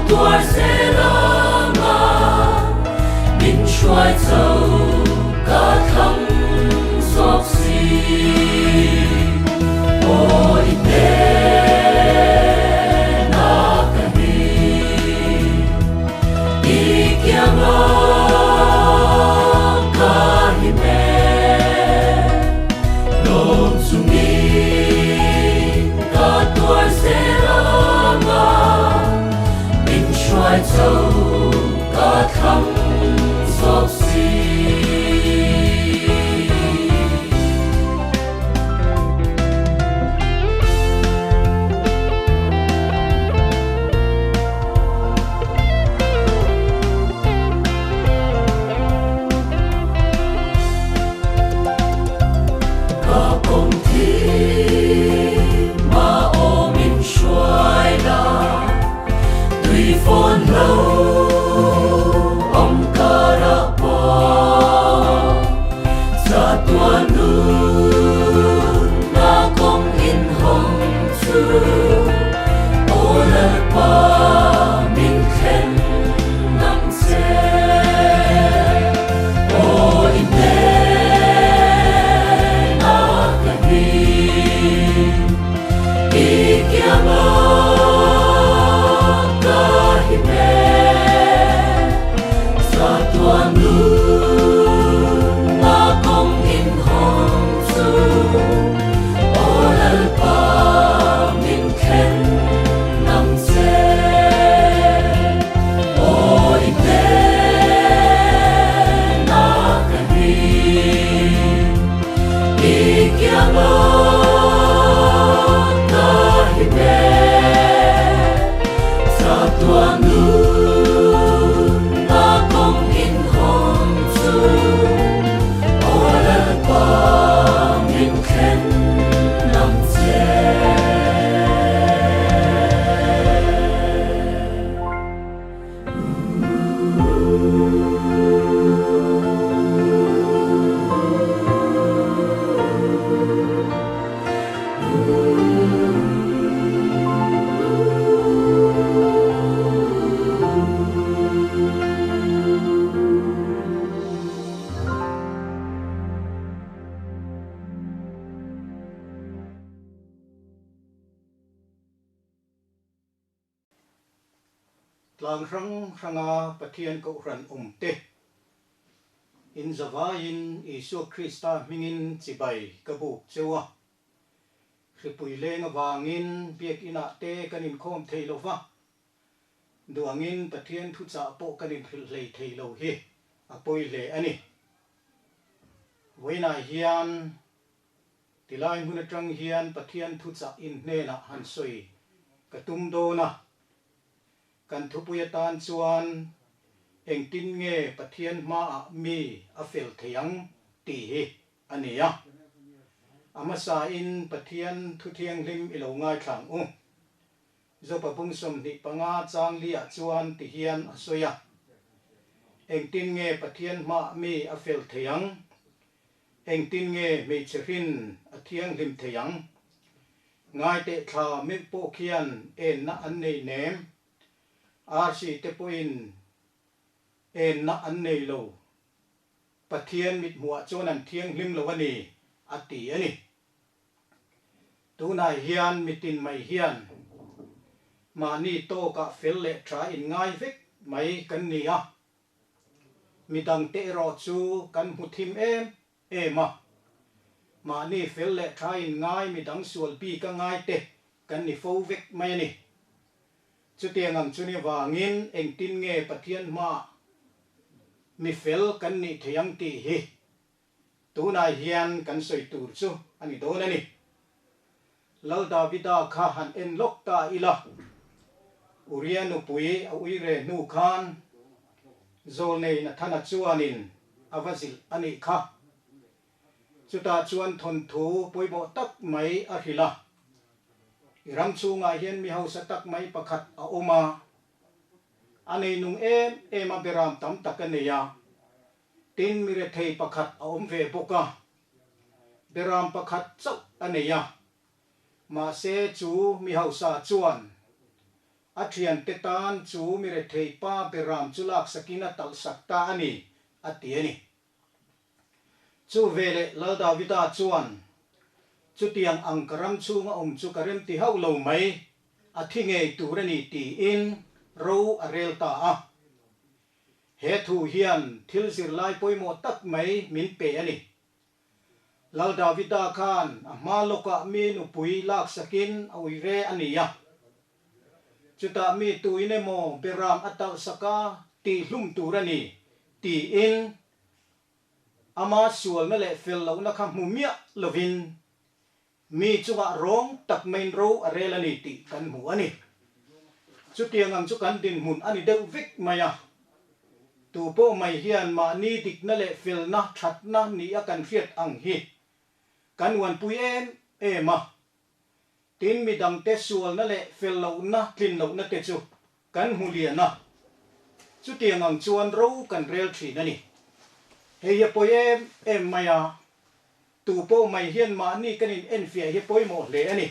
tua sẽ là mà mình xoay dầu cả thăm xót xì ôi đê na cả đi kia ngó cả hi mẹ lòng sung đi cả tua sẽ là mà mình xoay dầu cả thăm xót xì phồn lâu ông ca ra bỏ ra tua nun na công in hồng chu ô lê pa mình khen nắng xe ô in đê na cả đi kia ngó lang ranga pathian ko ran te in zavain Isu Krista mingin chibai kabu chewa ripui leng awangin biak ina te kanin khom theilova duangin pathian thu cha po kanin thil hlei theilo hi apoi le ani voina hian tilai hun atang hian pathian thu cha in hne na han soi katum do na kan thupuya tan chuan eng tin nge pathian ma mi a fel theiang ti hi ania amasa in pathian thu thiang lim ilo ngai thlang u zo pa bung som ni panga chang lia chuan ti hian asoya eng tin nge pathian ma mi a fel theiang eng tin nge me cherin a thiang lim theiang ngai te thla mi po khian en na an nei nem arsi te poin en na an nei lo pathian mit muwa chon an thiang lim lo ani ati ani tu nai hian mitin mai hian mani to ka fel le tra in ngai vek mai kan nia midang te ro chu kan muthim ema mani fel le tra in ngai midang sual pi ka ngai te kan ni fo vek mai ni chu tiangam chu ni wangin eng tin nge pathian ma mi fel kan ni theyang ti hi tu na hian kan soi tur chu ani do na ni lal davida kha han en lok ta ila urian nu pui a uire nu khan zol nei na thana chuanin avazil ani kha chuta chuan thon thu poibo tak mai a hila ram chu nga hian mi hausa tak mai pakhat a oma anei nung em a beram tam takaneya tin mi re thei pakhat a om ve boka beram pakhat chau aneya ma se chu mi hausa chuan Atrian tetan chu mi re thei pa peram chulak sakina tal sakta ani atiani chu vele la davida chuan chu tiang angkaram chu nga chu karem ti hau lo mai athinge turani ti in ro arel ta a he thu hian thil sir lai poimo tak mai min pe ani lal davida khan ma loka min upui lak sakin awi re ania chuta mi tuine mo beram ataw saka ti hlum turani ti in ama sual na le fel lo na kham mumia lovin mi chuwa rong tak main ro arelani ti kan mu ani chu tiangang chu kan din mun ani deuh vik maya tu po mai hian ma ni dik na le fel na that na ni a kan fiat ang hi kan wan pui ema tin mi dang te sual na le fel lo na tlin lo na te chu kan hu lian na chu tiangang chuan ro kan rel thi na ni hei ya poi em maya tu po mai hian ma ni kanin en fia hi poi mo le ani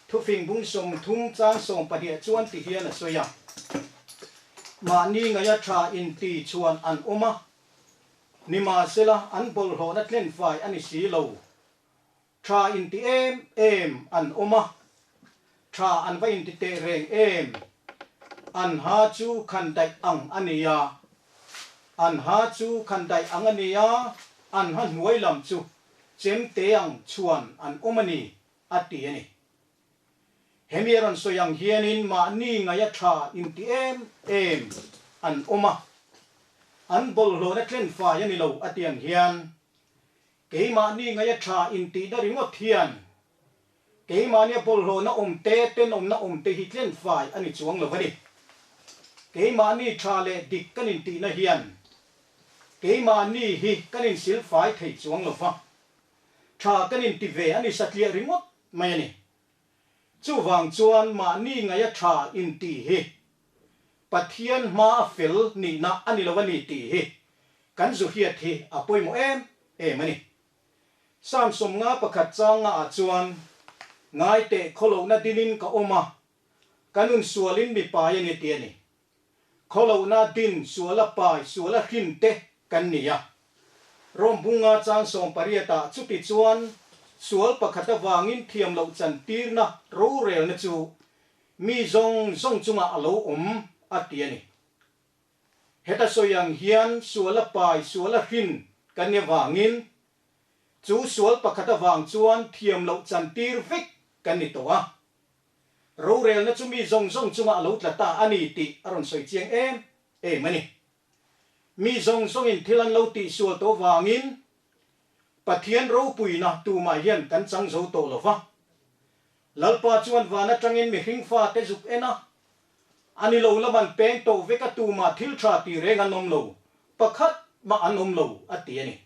thu phing bung som thum chang som pahia chuan ti hian a soya ma ni nga ya tha in ti chuan an oma ni ma sela an bol ho na tlen fai ani si lo tha in ti em an oma tha an vai in ti te reng an ha chu khan dai ang ania an ha chu khan dai ang ania an han huai lam chu chem te ang chuan an omani ati ani hemiran soyang hianin ma ni nga ya tha in ti em an oma an bol lo na tlen fa yani lo atiang hian ke ma ni nga ya tha in ti da ringot hian ke ma ni bol lo na te ten na te hi tlen fa ani chuang lo bani ke ma ni tha le dik kanin ti na hian ke ma ni hi kanin sil fai thei chuang lo fa tha kanin ti ve ani satlia ringot mai ani chu wang chuan ma ni nga ya tha in ti hi pathian ma fel ni na ani lo ni ti hi kan zu hiat hi apoi mo ani sam som nga pakhat chang nga chuan ngai te kholo na dinin ka oma kanun sualin mi pa yani ti ani kholo na din suala pai suala hin te kan niya rom bunga chang som pariata chuti chuan sual pakhata wangin thiam lo chan tir na ro rel na chu mi zong chunga alo atiani heta soyang hian suala pai suala hin kan ne wangin chu sual pakhata wang chuan thiam lo chan tir vek kan ni towa ro rel na chu mi zong chunga alo tlata ani ti aron soi chiang mani mi zong in thilan lo ti sual to wangin pathian ro pui na tu ma hian kan chang zo to lova lalpa chuan wana tangin mi hing fa te zup ena ani lo laman peng to veka tu ma thil tha ti reng anom lo pakhat ma anom lo ati ani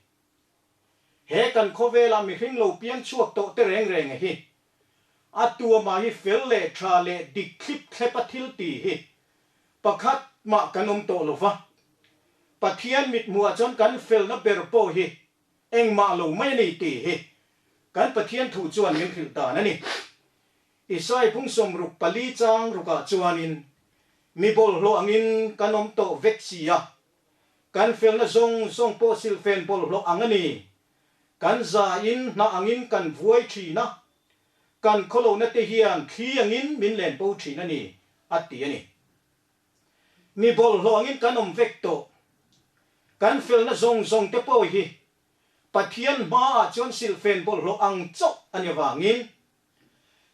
he kan khovela mi hing lo pian chuak to te reng hi atua ma hi fel le tha le dik clip thlepathil ti hi pakhat ma kanom to lova pathian mit mua chon kan fel na ber po hi eng ma lo mai nei ti hi kan pathian thu chuan min khil ta na ni isai phung som ruk pali chang ruka chuanin mi bol lo angin kanom to vexia kan fel na zong po sil fen bol lo angani kan za in na angin kan vuai thi na kan kholo na te hian khi angin min len po thi na ni ati ani mi bol lo angin kanom vek to kan fel na zong te po hi pathian ma chon sil fen bol lo ang chok ani wangin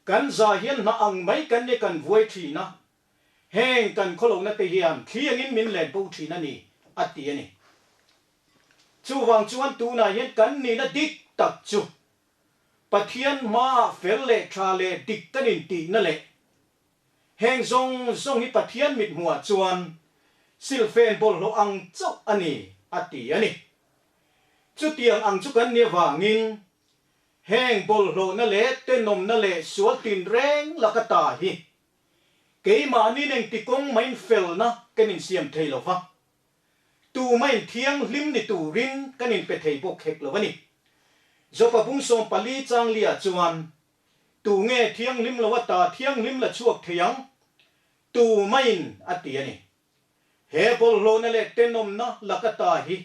kan za hian na ang mai kan ne kan vuai thi na heng kan kholo na te hian khi angin min len po thi na ni ati ani chu wang chuan tu na hian kan ni na dik tak chu pathian ma fel le tha le dik kanin ti na le heng zong hi pathian mit mua chuan sil fen bol lo ang chok ani ati ani chu tiang ang chu kan ne wangin heng bol lo na le te nom na le sual tin reng lakata hi ke ma ni neng ti kong main fel na kanin siam thei lo fa tu main thiang lim ni tu rin kanin pe thei bok hek lo wani zo pa bung som pali chang lia chuan tu nge thiang lim lo wa ta thiang lim la chuak theyang tu main atiani he bol lo na le tenom na lakata hi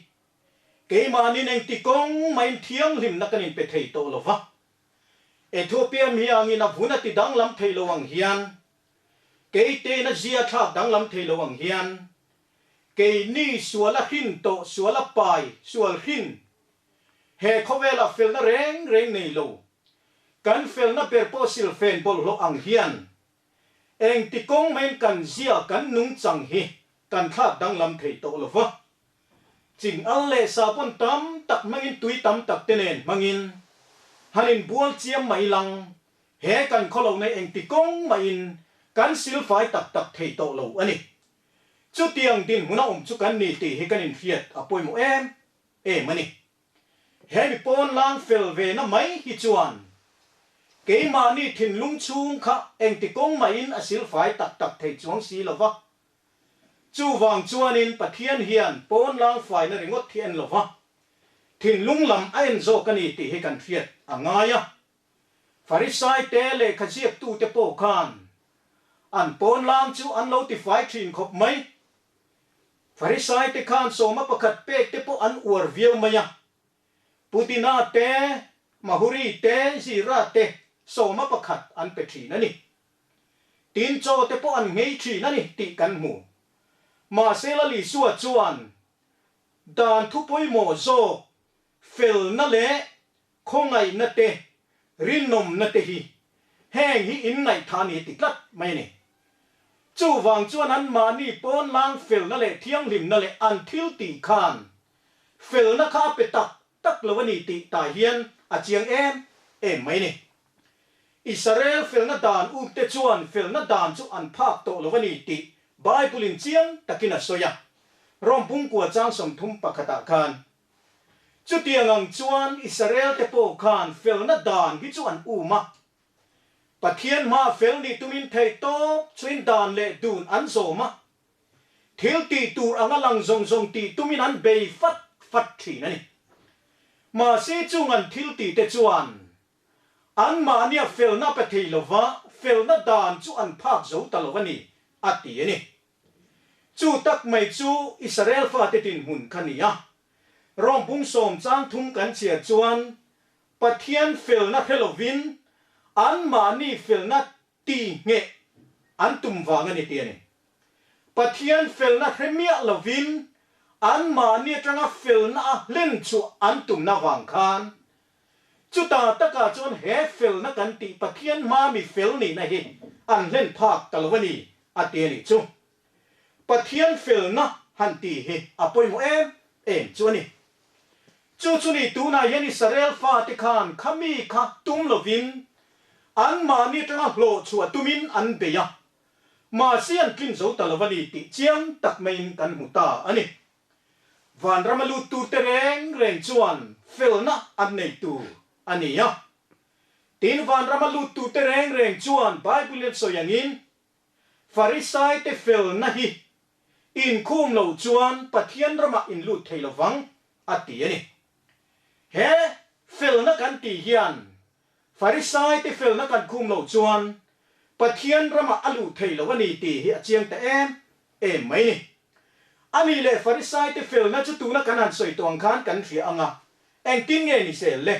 ke mani neng ti kong main thiang lim na kanin pe thei to lova Ethiopia mi angin avuna ti dang lam thei lo ang hian ke te na zia tha dang lam thei lo ang hian ke ni suala hin to suala pai sual hin he khovela fel na reng nei lo kan fel na per po sil fen bol lo ang hian eng ti kong main kan zia kan nung chang hi kan tha dang lam thei to lova ching al le sa pon tam tak mangin tui tam tak tenen mangin hanin bual chiam mai lang he kan kholo nei eng ti kong main kan sil fai tak tak thei to lo ani chu tiang din huna chu kan ni ti he kan in fiat apoi mo mani he mi pon lang fel ve na mai hi chuan ke mani thin lung chung kha eng ti kong main asil fai tak tak thei chuang si lova chu wang chuanin pathian hian pon lang fai na ringot thian lova thin lung lam ain zo kani ti he kan fiat angaya Pharisai te le khajiak tu te po khan an pon lam chu an lo ti fai thin khop mai Pharisai te khan so ma pakhat pek te po an uar viau maya putina te mahuri te zira te so ma pakhat an pe thi na ni tin cho te po an ngei thi na ni ti kan mu ma sela li suwa chuan dan thu poi mo zo fel na le khongai na te rinom na te hi heng hi in nai thani ti klat mai ni chu wang chuan an ma ni pon lang fel na le thiang lim na le an thil ti khan fel na kha pe tak lawani ti ta hian a chiang em mai ni Israel fel na dan te chuan fel na dan chu an phak to lawani ti Bible in chiang takina soya rom pung kwa chang som thum pakhata khan chu tiangang chuan Israel te po khan fel na dan hi chuan uma pathian ma fel ni tumin thei to chuin dan le dun an zo ma thil ti tur anga lang zong ti tumin an bei fat thi na ni ma se chung an thil ti te chuan an ma nia fel na pe thei lova fel na dan chu an phak zo ta lovani ati ni chu tak mai chu Israel fa te tin hun khania rom bung som chang thum kan chia chuan pathian fel na helovin an mani fel na ti nge an tum wang ani ti ani pathian fel na hremia lovin an mani tanga fel na len chu an tum na wang khan chu ta taka chuan he fel na kan ti pathian ma mi fel ni na hi an len phak talwani ati ani chu pathian fel na han ti hi apoi mo em chu ani chu ni tu na yan Israel fa ti khan khami kha tum lovin an mani tanga hlo chua tumin an beya ma sian kin zo talwani ti chiang tak main kan muta ani van ramalu tu tereng chuan fel na an nei tu ani ya tin van ramalu tu tereng chuan Bible so yangin Pharisai te fel na hi in khum lo chuan pathian rama in lut theilovang ati ani he fel na kan ti hian Pharisai te fel na kan khum lo chuan pathian rama alu theilowani ti hi achiang ta em mai ni ani le Pharisai te fel na chu tu na kanan soi tong khan kan thria anga eng tin nge ni se le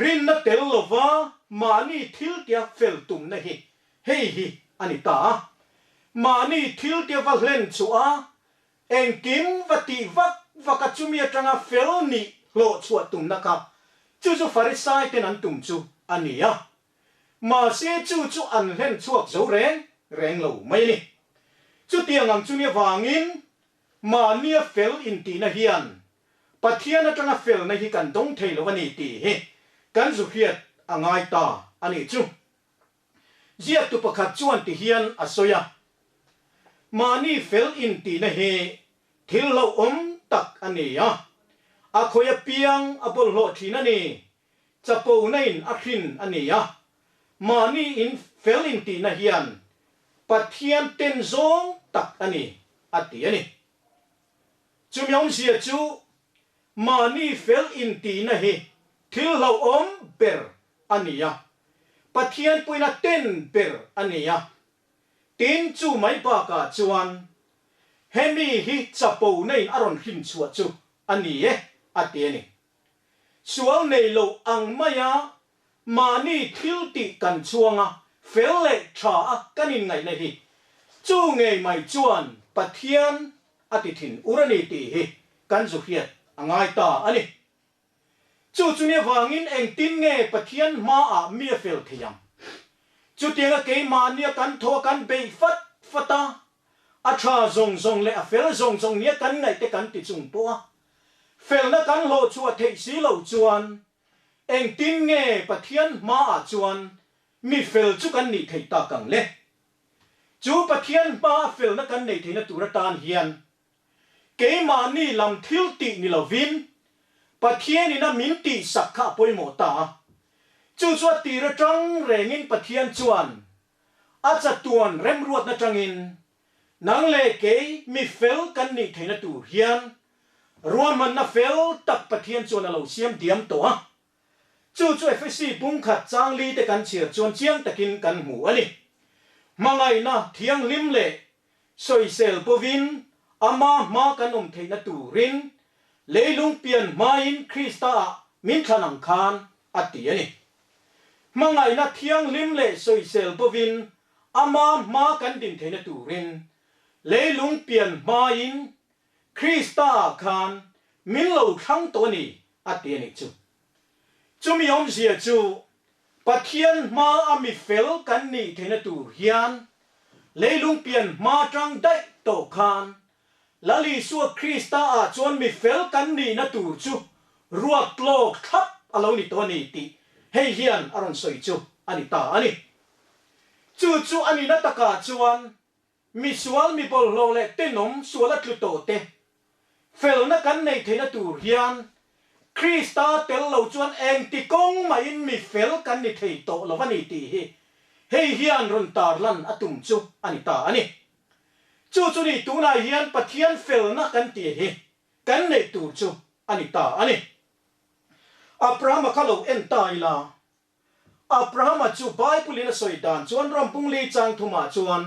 rin na tel lova mani thil tia fel tum na hi hei hi ani ta mani thil tia va hlen chua eng kim vati vaka chumia tanga fel ni lo chua tum na ka chu Pharisai te nan tum chu ani ya ma se chu an hlen chuak zo reng lo mai ni chu tiangang chu ni wangin ma nia fel in ti na hian pathian atanga fel na hi kan dong thei lo wani ti he kan zu hiat angai ta ani chu zia tu pakhat chuan ti hian asoya mani fel in ti na he thil lo tak ani ya a khoya piang abol lo thina ni chapo nain akhin ani ya mani in fel in ti na hian pathian ten zong tak ani ati ani chumyong sia chu mani fel in ti na he thil lo ber ani ya pathian puina ten ber ani ya tin chu mai ba ka chuan hemi hi chapo nei aron him chua chu ani e atiani sual nei lo ang maya mani thilti kan chuanga felle tha kanin ngai nei hi chu ngei mai chuan pathian atithin urani ti hi kan zu hiat angai ta ani chu chunia wangin eng tin nge pathian ma a mia fel thiam chu tianga ke ma nia kan tho kan be fat fata a tha zong zong le a fel zong zong nia kan ngai te kan ti chung to fel na kan lo chu a thei si lo chuan eng tin nge pathian ma a chuan mi fel chu kan ni thei ta kang le chu pathian ma fel na kan nei thei na tura tan hian ke ma ni lam thil ti ni lovin pathian ina min ti sakha poi mo ta chu chu ti ra tang rengin pathian chuan a cha tuan rem ruat na tangin nang le ke mi fel kan ni thei na tu hian ruam man na fel tak pathian chuan alo siam diam to a chu chu fc bung khat chang li te kan chiar chuan chiang takin kan mu ani mangai na thiang lim le soi sel povin ama ma kan thei na tu rin leilung pian main Krista min thanang khan ati ani mangai na thiang lim le soi sel povin ama ma kan din thei na tu rin leilung pian main Krista khan min lo thang to ni ati ani chu chumi om sia chu pathian ma ami fel kan ni thei na tu hian leilung pian ma tang dai to khan lali suwa Krista a chuan mi fel kan ni na tur chu ruak lok thap alo ni to ni ti hei hian aron soi chu ani ta ani chu chu ani na taka chuan mi sual mi bol lo le tenom suala tlu to te fel na kan nei thei na tur hian Krista tel lo chuan eng ti kong ma in mi fel kan ni thei to lo wani ti hi hei hian ron tar lan atum chu ani ta ani chu chu ni tu na hian pathian fel na kan ti hi kan nei tu chu ani ta ani Abraham khalo en tai la Abraham chu Bible in soi dan chuan rampung li chang thuma chuan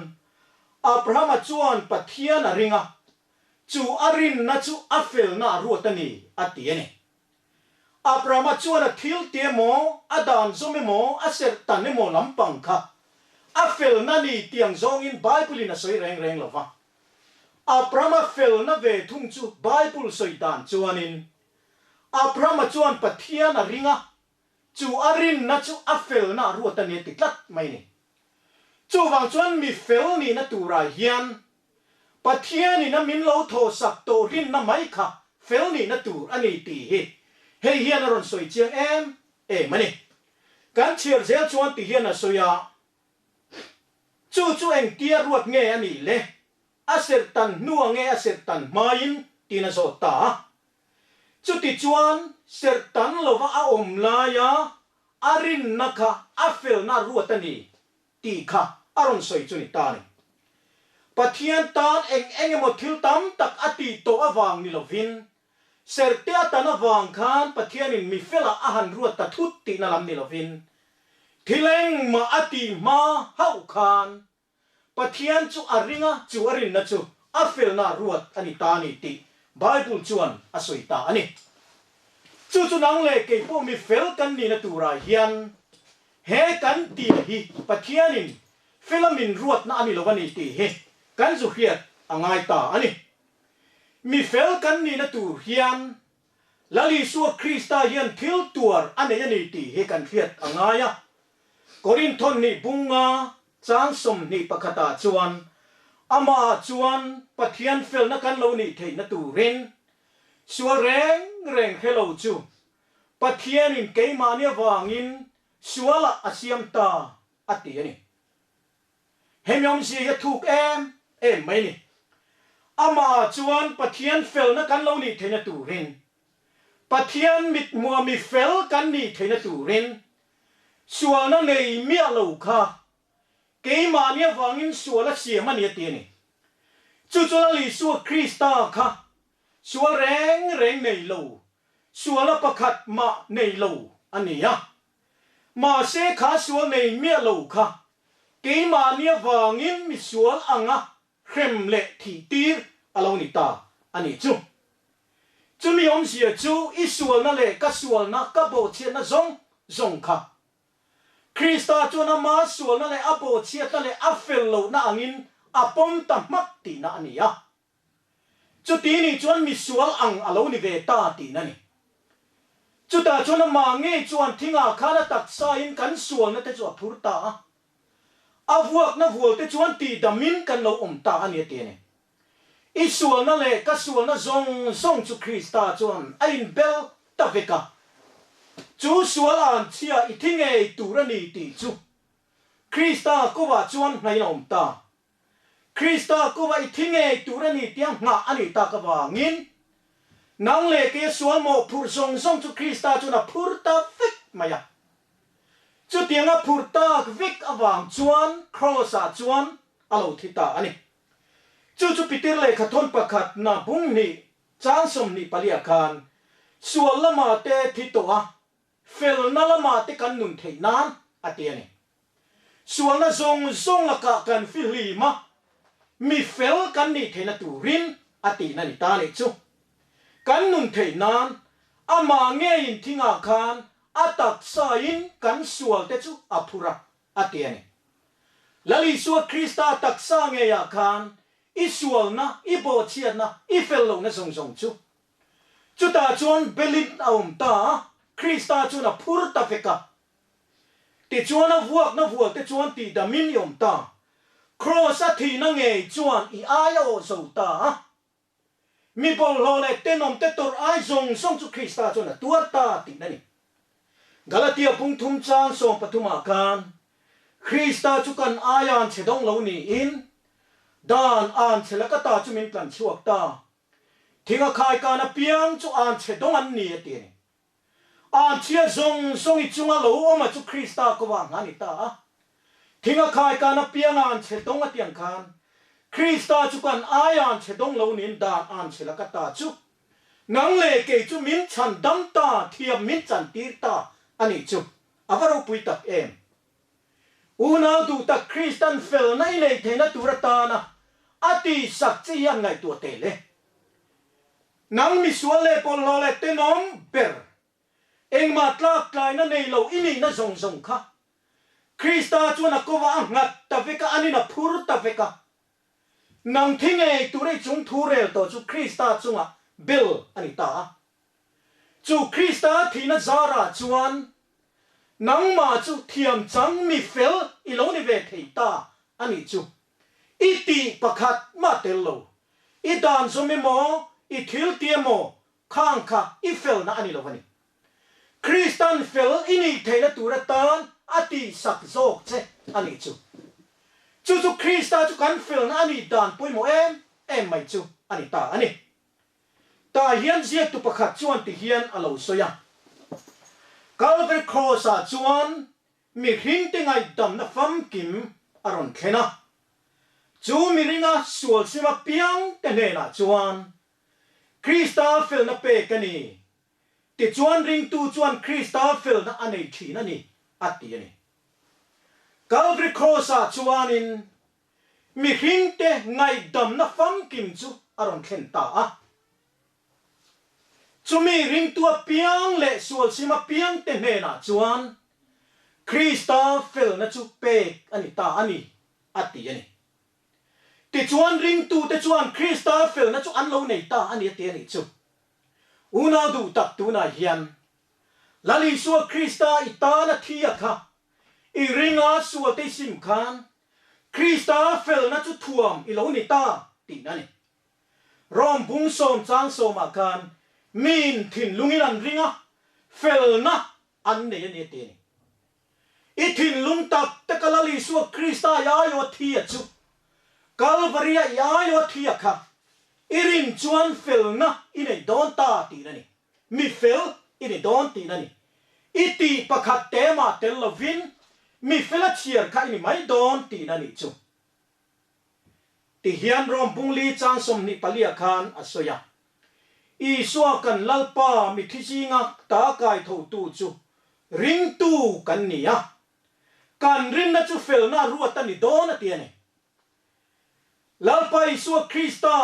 Abraham chuan pathian a ringa chu arin na chu afel na ruatani ati ani Abraham chuan a thil te mo adan zome mo aser tan mo lampang kha afel na ni tiang zong in Bible in soi reng reng lova Abraham fel na ve thung chu Bible soi dan chuanin Abraham chuan pathian a ringa chu arin na chu afel na ruatani tiklat mai ni chu wang chuan mi fel ni na tura hian pathian ni na min lo tho sak to rin na mai kha fel ni na tur ani ti hi hei hian aron soi chiang em mani kan chiar zel chuan ti hian a soya chu chu eng tia ruat nge ani le aser tan nuwa nge aser tan main tina zo ta chu ti chuan ser tan lova a om la ya arin na kha afel na ruatani ti kha aron soi chu ni ta ni pathian tan eng mo thil tam tak ati to awang ni lovin sertia tan awang khan pathian in mi fela ahan ruat ta thut ti na lam ni lovin thileng ma ati ma hau khan pathian chu aringa chu arin na chu afel na ruat ani ta ni ti Bible chuan asoi ta ani chu chu nang le ke po mi fel kan ni na tura hian he kan ti hi pathian in filamin ruat na ani lovani ti he kan zu hiat angai ta ani mi fel kan ni na tur hian lali suwa Krista hian thil tuar ane ani ti he kan hiat angaya Korinthon ni bunga chang som ni pakhata chuan ama chuan pathian fel na kan lo ni thei na turin suwa reng reng hello chu pathian in keimania wangin suala asiam ta ati ani hemyom si ya thuk em mai ni ama chuan pathian fel na kan lo ni thei na turin pathian mit mua mi fel kan ni thei na turin suala nei mi alo kha keimania wangin suala siam ani ati ani chu chu li su Krista kha sual reng reng nei lo suala pakhat ma nei lo ani ya ma se kha sual nei mi lo kha cái mà nia vangin mi sual anga khem le thi tir alo ni ta ani chu chu mi om sia chu isual na le ka sual na ka bo che na zong kha Krista chu na ma sual na le abo che ta le afel lo na angin apom ta mak ti na ani ya chu ti ni chuan mi sual ang alo ni ve ta ti na ni chu ta chu na ma nge chuan thinga kha na tak sa in kan sual na te chu phur ta avuak na vual te chuan ti damin kan lo ta ani ti ne isual na le ka sual na zong chu Krista chuan ain bel ta veka chu sual an chia I thinge tu ra ni ti chu Krista ko wa chuan ngai na ta Krista ko wa I thinge tu ra ni tiang nga ani ta ka wa ngin nang le ke sual mo phur zong chu Krista chu na phur ta fik maya chu tiang a phur ta vik awang chuan cross a chuan alo thita ani chu pitir le khathon pakhat na bung ni changsom ni palia khan sual lama te thito a fel na lama te kan nun thei nan atiani sual na zong la ka kan fili ma mi fel kan ni thei na tu rin ati na ni ta le chu kan nun thei nan ama nge in thinga khan atak sa in kan sual te chu aphura atiani lali sual Krista taksa nge ya khan isual na ibo chiat na ifelo na zong chu ta chuan belin aum ta Krista chu na phur ta feka ti chuan na vuak te chuan ti da min yom ta cross a thi na nge chuan I aya o zo ta mi bol lo le tenom te tor ai zong chu Krista chu na tuar ta ti na ni Galatia pung thum chang som patuma kan Krista chu kan ayan chedong lo ni in dan an chelaka ta chu min kan chuak ta thinga khai ka na piang chu an chedong an ni ti an chia zong I chunga lo oma chu Krista ko wa ngani ta thinga khai ka na piang an chedong a tiang khan Krista chu kan ayan chedong lo nin dan an chelaka ta chu nang le ke chu min chan dam ta thiam min chan tir ta ani chu avaro pui tak em una du ta Kristan fel na ile thena turata na ati sak chi yan ngai tu te le nang mi suale pol lo le tenom ber eng ma tlak klai na nei lo ini na zong kha Krista chu na ko wa ngat ta veka ani na phur ta veka nang thinge tu re chung thu rel to chu Krista chunga bil ani ta chu Krista thina zara chuan nang ma chu thiam chang mi fel I lo ni ve thei ta ani chu iti pakhat ma tello I dan zo mi mo I thil tie mo khang kha I fel na ani lo ani Kristan fel ini thei na tura tan ati sak zok che ani chu Krista chu kan fel na ani dan pui mo em mai chu ani ta ani ta hian zia tu pakhat chuan ti hian alo soya Calvary cross a chuan mi hring te ngai dam na fam kim aron khena chu mi ringa sual sima piang te ne na chuan Krista fel na pe kani ti chuan ring tu chuan Krista fel na anei thi na ni ati ani Calvary cross a chuan in mi hring te ngai dam na fam kim chu aron khen ta a chumi ring tua piang le sual sima piang te ne na chuan Krista fel na chu pe ani ta ani ati ani ti chuan ring tu te chuan Krista fel na chu an lo nei ta ani te ani chu una du tak tu na hian lali sual Krista I ta na thia kha I ringa sual te sim khan Krista fel na chu thuam I lo nei ta ti na ni rom bung som chang som a khan min thin lungin an ringa fel na an ne ne te ni I thin lung tak te kalali sual Krista ya yo thia chu Calvary ya yo thia kha irin chuan fel na ine don ta ti na ni mi fel ine don ti na ni iti pakhat te ma tel lovin mi fela chiar kha ini mai don ti na ni chu ti hian rom bungli chang som ni palia khan asoya I suwa kan lalpa mi thisi nga ta kai tho tu chu ring tu kan ni a กันรินนะจูเฟลน่ารัวตันนี่โดนนะเตียนี่แล้วไปสัวคริสตา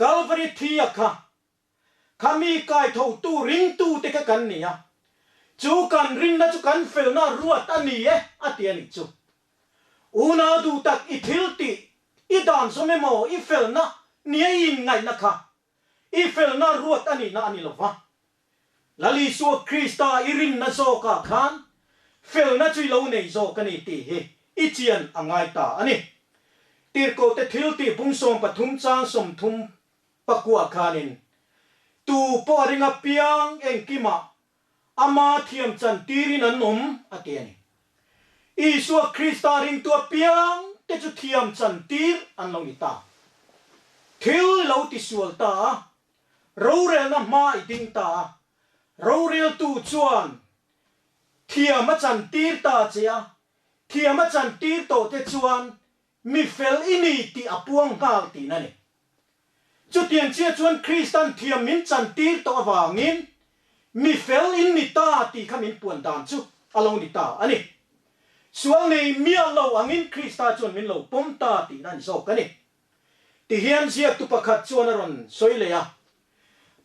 กัลวารีทียค่ะขามีกายทตู้ริงตู้เตะกันนี่อะจูกันรินนะจูกันเฟลน่ารัวตันนี่อะเตียนี่จูอุณาดูตักอิทิลติอีดานสมัยโมอีเฟลน่ะเนี่ยยิงไงนะคะอีเฟลน่ารัวตันนี่นะอันนี้หรอวะลลิสัวคริสตาอิรินนะโซกาขันเฟลน่ะจุยโลเนโซกันนี่ตีเฮอีเจียนอ่างไงตาอันนี้ตีร์โกเตทิลติบุงสมปทุมจางสมทุมปะกัวขานินตูปอริงอเปียงเองกิมาอามาเทียมจันตีรินันนมอาเตียนี่อีสัวคริสตาริงตัวเปียงเตจุเทียมจันตีรอันลงนิตาทิลเลาติสวลตาเราเรลนะมาอิดิงตาเราเรลตูจวนเทียมจันตีรตาเจียเทียมจันตีรโตเตจวนมีเฟลอินีติอปวงกาลตีนั่นเองจุดเดียนเชียชวนคริสตันเทียมมินจันตีรโตอวางินมีเฟลอินิตาตีขมินปวนดานจุอลงนิตาอันนี้ส่วนในเมียเราอังินคริสตาชวนมินเราปมตาตีนั่นโซกันนี่ที่เฮียนเสียตุปขัดชวนรอนสวยเลยอะ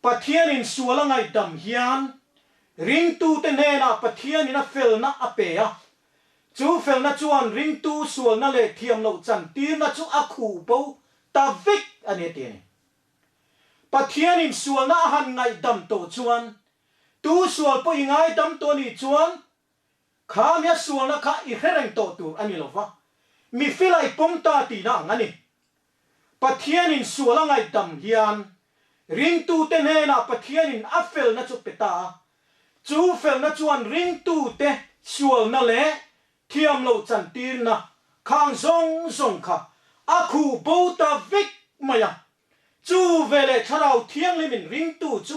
ปะเทียนินส่วนละไงดำเฮียนริงตูเตเนนะปะเทียนินะเฟลนะอเปียจูเฟลนะจวนริงตูส่วนนั่นเลยเทียมเราจันตีนะจูอัคูเปาตาวิกอันนี้เตียนี่ปะเทียนินส่วนนะหันไงดำโตจวนตูส่วนปอยไงดำตัวนี้จวนข้ามีส่วนนะข้าอีเฮรงโตตูอันนี้หรอวะมีฟิลไอปมตาตีนะงั้นนี่ปะเทียนินส่วนละไงดำเฮียนริงตูเตเนนะปะเทียนินอัฟเฟลนะจุเปตาจูเฟลนะจวนริงตูเตส่วนนั่นแหละเทียมเราจันตีนนะข้างซงค่ะอาคูโบตาวิกมายาจูเวเลชะเราเทียงลิมินริงตูจู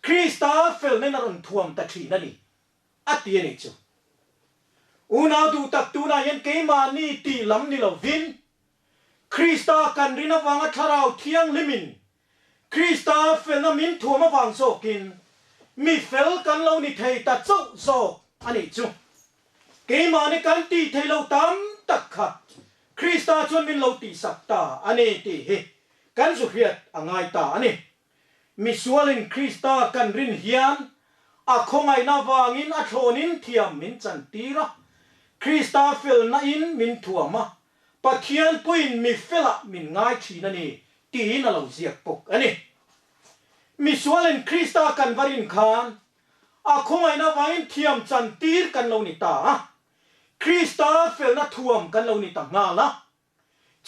คริสตาเฟลในนรันทวมตะทีนั่นนี่อัตเยนิจูอุณาดูตักตูนายันเกมานีตีลำนี่เราวินคริสตากันรินาวังชะเราเทียงลิมินคริสตาเฟลนามินทวมวังโซกินมีเฟลกันเรานี่เทตัดโซอันนี้จูเกมาในการตีเทเราตามตักขัดคริสตาชวนมินเราตีสักตาอันนี้ตีเฮกันสุเฮียดอ่างไงตาอันนี้มิสวลินคริสตากันรินเฮียนอาคงไงนาวางินอาโทนินเทียมมินจันตีระคริสตาเฟลนาอินมินถัวมาปะเทียนปุยนมิเฟละมินง่ายทีนั่นนี่ตีน่าเราเสียปกอันนี้มิสวลินคริสตากันวารินคานอาคงไงนาวางินเทียมจันตีรกันเรานิตาคริสตาเฟลน่าท่วมกันเรานี่ต่างงาละ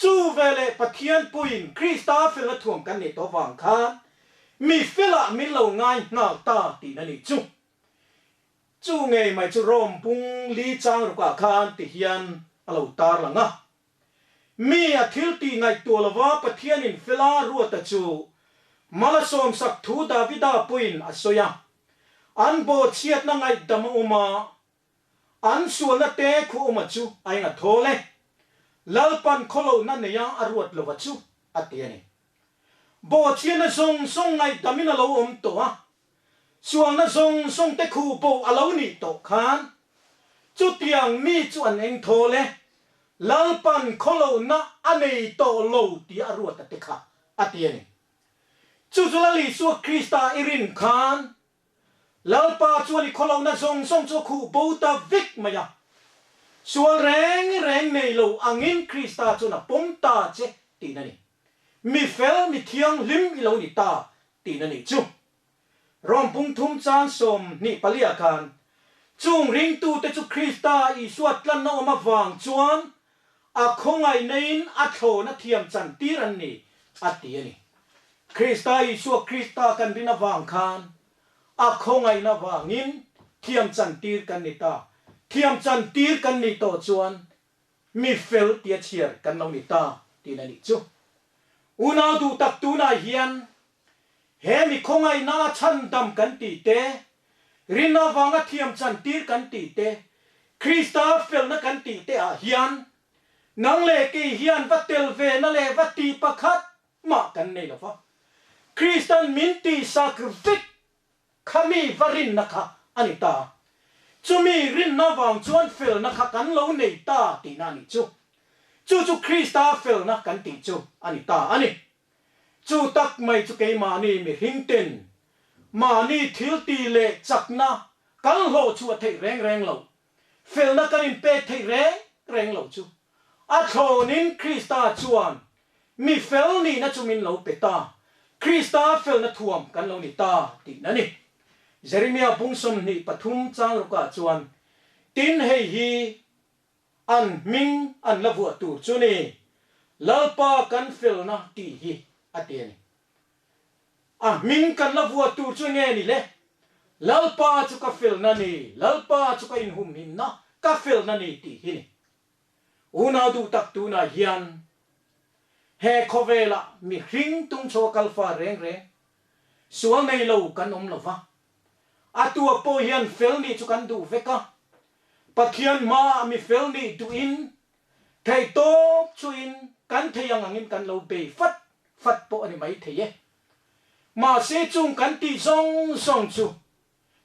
จูเวเลปะเทียนปุยนคริสตาเฟลน่าท่วมกันนี่ตัววางคานมีเฟลามิเราง่ายงาตาตีนั่นนี่จูไงไม่จูรมปุงลีจางรุกาคานติเฮียนเราตาลังอ่ะมีอาทิลตีไงตัวละว่าปะเทียนินเฟลารัวตะจูมาลาสมสักทูดาวิดาปุยนอสยาอันโบเชียดนั่งไงดำอุมาอันส่วนละเตะคู่มาจูไอ้งาโทเลลลปันโคโลนั่นเนี่ยยังอรวดลวจูอัตยานี่บ่เชียนซงไงดามินาโลอมตัวส่วนนั้นซงเตะคู่โบอลาวนี่ตกขานจุดยังมีจวนเองโทเลลลปันโคโลน่ะอันนี้โตโลที่อรวดตะขาอัตยานี่จุดละลิสัวคริสตาอิรินขานแล้วป้าชวนอีกคนเรานะส่งจูคูบูตาวิกมายาส่วนแรงในโลอังินคริสตาชวนปมตาเจตีนั่นนี่มีเฟลมีเทียงลิมอีโลนิตาตีนั่นนี่จูรอมพุงทุ่มจานสมนี่ปะเลียกันจุงริงตูเตจูคริสตาอีสวดลันนอมาฟังจวนอาคงไงในอัโธนะเทียมจันตีรันนี่อัตตีนี่คริสตาอีสวดคริสตากันรินาฟังกันอาคงไงนะว่างินเทียมจันตีกันนิตาเทียมจันตีกันนิโตจวนมีเฟลเตียเชียร์กันน้องนิตาตีนันนิจูอุณาดูตักตูนาเฮียนเฮมีคงไงน่าชันดำกันตีเตรินาวังเทียมจันตีกันตีเตคริสตาเฟลนักันตีเตอาเฮียนนังเลกีเฮียนวัดเตลเวนัเลวัดตีปะคัดมากันเนี่ยละฟะคริสตันมินตีสักวิกขมีวรินนะคะอันนี้ตา chumi rin na wang chuan fel na kha kan lo nei ta ti na ni chu chu Krista fel na kan ti chu ani ta ani chu tak mai chu ke ma ni mi hing ten ma ni thil ti le chak na kan lo chu thei reng lo fel na kan in pe thei reng lo chu a thonin Krista chuan mi fel ni na chu min lo pe ta Krista fel na thuam kan lo ni ta ti na ni Jeremiah pungsom ni pathum chang ro ka chuan tin hei hi an ming an lavu tu chu ni lalpa kan fel na ti hi atian a ming kan lavu tu chu nge ni le lalpa chu ka fel na ni lalpa chu ka in hum hin na ka fel na ni ti hi ni una du tak tu na hian he khovela mi hring tung cho kalfa reng sual nei lo kan lova atua po hian fel ni chu kan du veka pathian ma mi fel ni du in thei to chu in kan theiang angin kan lo be fat po ani mai thei ma se chung kan ti song chu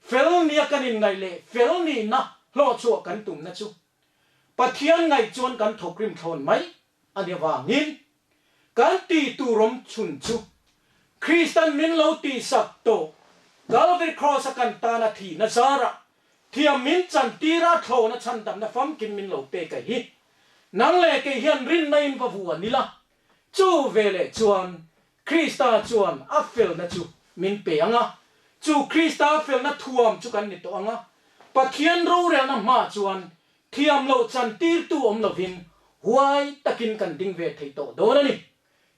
fel ni kan in ngai le fel ni na lo chu kan tum na chu pathian ngai chuan kan thokrim thon mai ani wangin kan ti tu rom chun chu Christian min lo ti sak to Calvary cross kan ta na thi na zara thiam min chan tira tho na chan dam na fam kin min lo pe ka hi nang le ke hian rin na in va vu anila chu vele chuan Krista chuan a fel na chu min pe anga chu Krista fel na thuam chu kan ni to anga pathian ro re na ma chuan thiam lo chan tir tu om lo vin huai takin kan ding ve thei to do na ni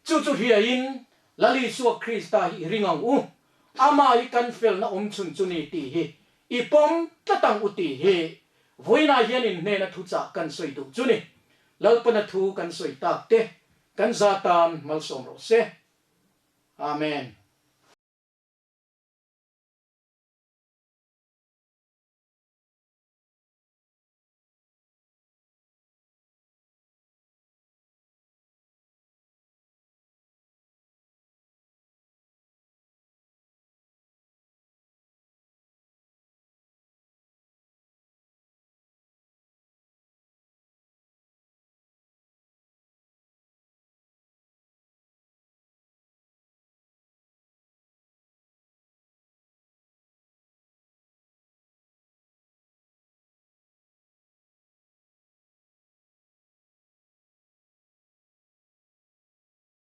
chu hi in lali su Krista hi ringang u ama hi kan fel na chun chuni ti hi ipom tatang uti hi voina hian in ne na thu cha kan soi du chuni lalpana thu kan soi tak te kan zatan mal som ro se amen